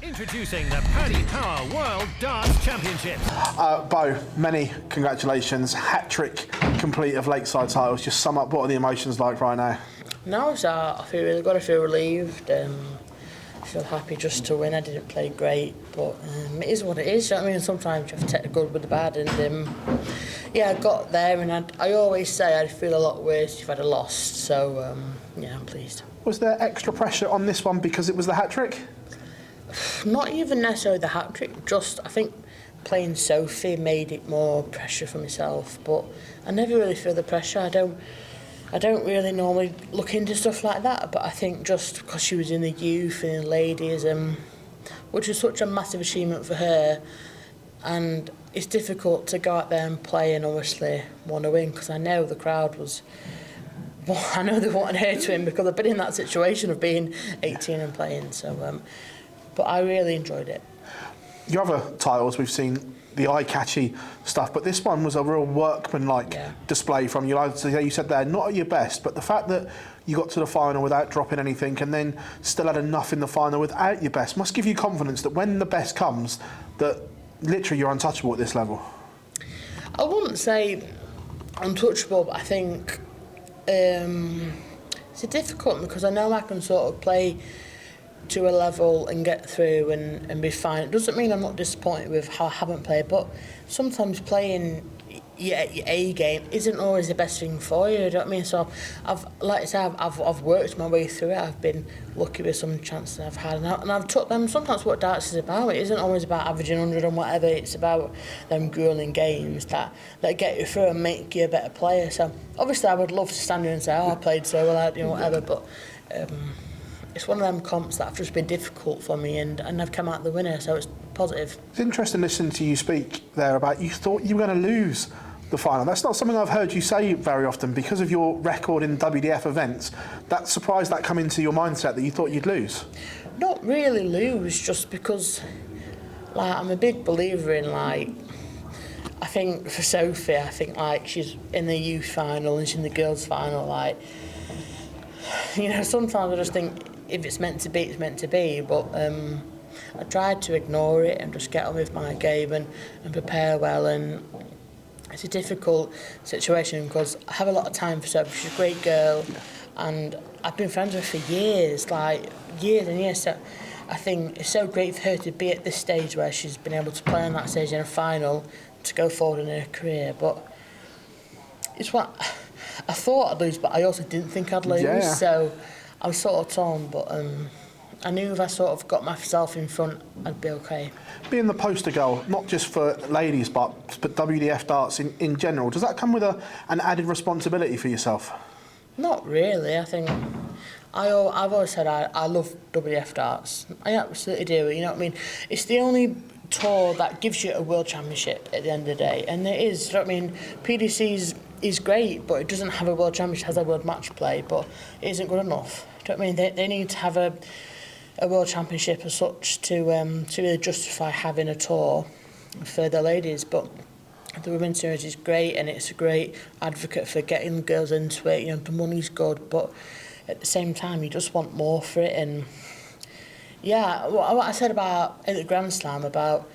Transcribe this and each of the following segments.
Introducing the Paddy Power World Darts Championships. Beau, many congratulations. Hat-trick complete of Lakeside titles. Just sum up, what are the emotions like right now? No, so I feel really good. I feel relieved. I feel happy just to win. I didn't play great, but it is what it is. You know what I mean? Sometimes you have to take the good with the bad, and yeah, I got there, and I always say I'd feel a lot worse if I'd have lost. So yeah, I'm pleased. Was there extra pressure on this one because it was the hat-trick? Not even necessarily the hat-trick, just I think playing Sophie made it more pressure for myself, but I never really feel the pressure. I don't really normally look into stuff like that, but I think just because she was in the youth and the ladies, which was such a massive achievement for her, and it's difficult to go out there and play and obviously want to win, because I know the crowd was... Well, I know they wanted her to win because I've been in that situation of being 18 and playing, so... but I really enjoyed it. Your other titles, we've seen the eye-catchy stuff, but this one was a real workman-like display from you. Like you said there, not at your best, but the fact that you got to the final without dropping anything and then still had enough in the final without your best must give you confidence that when the best comes, that literally you're untouchable at this level. I wouldn't say untouchable, but I think it's a difficult one because I know I can sort of play to a level and get through and be fine. It doesn't mean I'm not disappointed with how I haven't played, but sometimes playing your A game isn't always the best thing for you, you know what I mean? So I've worked my way through it. I've been lucky with some chances I've had, and I've took them. Sometimes what darts is about, it isn't always about averaging 100 and whatever, it's about them grueling games that get you through and make you a better player. So obviously I would love to stand here and say, oh, I played so well, you know, whatever, but it's one of them comps that have just been difficult for me, and I've come out the winner, so it's positive. It's interesting listening to you speak there about you thought you were going to lose the final. That's not something I've heard you say very often because of your record in WDF events. That surprised that come into your mindset that you thought you'd lose? Not really lose, just because like I'm a big believer in, like, I think for Sophie, I think like she's in the youth final and she's in the girls final, like, you know, sometimes I just think if it's meant to be, it's meant to be, but I tried to ignore it and just get on with my game and prepare well, and it's a difficult situation because I have a lot of time for Sophie. She's a great girl, and I've been friends with her for years, like years and years, so I think it's so great for her to be at this stage where she's been able to play on that stage in a final to go forward in her career, but it's what I thought I'd lose, but I also didn't think I'd lose, so I was sort of torn, but I knew if I sort of got myself in front, I'd be okay. Being the poster girl, not just for ladies, but WDF darts in general, does that come with an added responsibility for yourself? Not really. I think I've always said I love WDF darts. I absolutely do. You know what I mean? It's the only tour that gives you a world championship at the end of the day, and it is. You know what I mean? PDC is great, but it doesn't have a world championship. It has a world match play, but it isn't good enough. Do you know what I mean? They need to have a world championship as such to really justify having a tour for the ladies, but the women's series is great, and it's a great advocate for getting girls into it. You know, the money's good, but at the same time you just want more for it. And yeah, what I said about at the Grand Slam about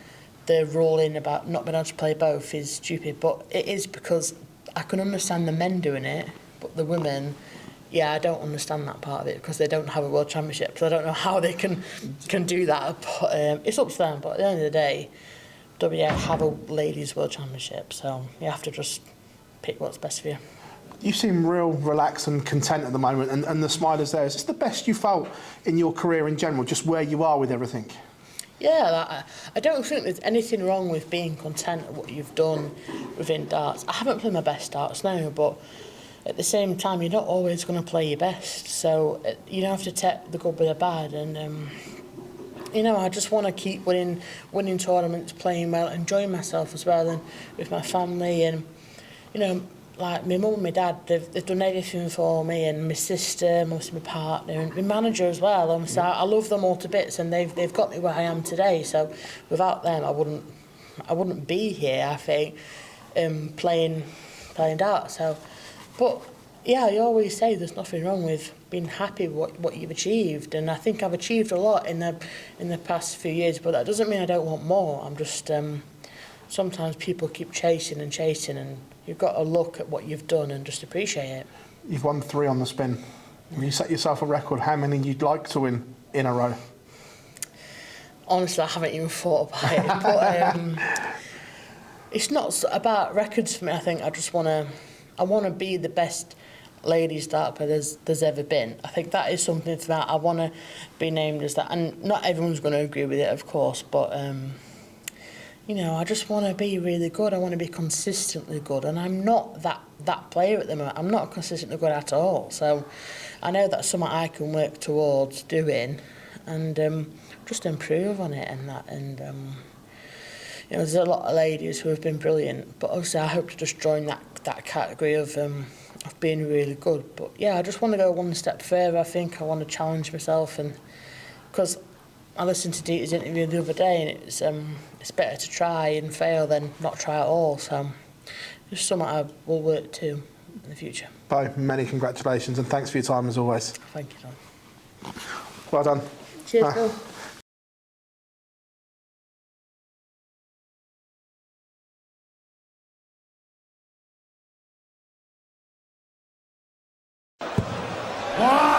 the ruling about not being able to play both is stupid, but it is because I can understand the men doing it, but the women, yeah, I don't understand that part of it because they don't have a world championship, so I don't know how they can do that. But it's up to them. But at the end of the day, WDF have a ladies' world championship, so you have to just pick what's best for you. You seem real relaxed and content at the moment, and the smile is there. Is this the best you felt in your career in general, just where you are with everything? Yeah, I don't think there's anything wrong with being content at what you've done within darts. I haven't played my best darts now, but at the same time, you're not always going to play your best, so you don't have to take the good with the bad. And you know, I just want to keep winning tournaments, playing well, enjoying myself as well, and with my family. And you know, like my mum and my dad, they've done everything for me, and my sister, my partner, and my manager as well. And so I love them all to bits, and they've got me where I am today. So without them, I wouldn't be here, I think, playing darts. So, but yeah, I always say there's nothing wrong with being happy with what you've achieved, and I think I've achieved a lot in the past few years, but that doesn't mean I don't want more. I'm just sometimes people keep chasing and chasing, and you've got to look at what you've done and just appreciate it. You've won 3 on the spin. When you set yourself a record, how many you'd like to win in a row? Honestly, I haven't even thought about it, but it's not about records for me. I think I want to be the best ladies dart player there's ever been. I think that is something that I want to be named as that, and not everyone's going to agree with it, of course, but you know, I just want to be really good. I want to be consistently good, and I'm not that player at the moment. I'm not consistently good at all. So I know that's something I can work towards doing, and just improve on it and that. And you know, there's a lot of ladies who have been brilliant, but obviously I hope to just join that category of being really good. But yeah, I just want to go one step further. I think I want to challenge myself, and because I listened to Dita's interview the other day, and it's better to try and fail than not try at all. So just something I will work to in the future. Beau, many congratulations, and thanks for your time as always. Thank you, Don. Well done. Cheers, Bill. One.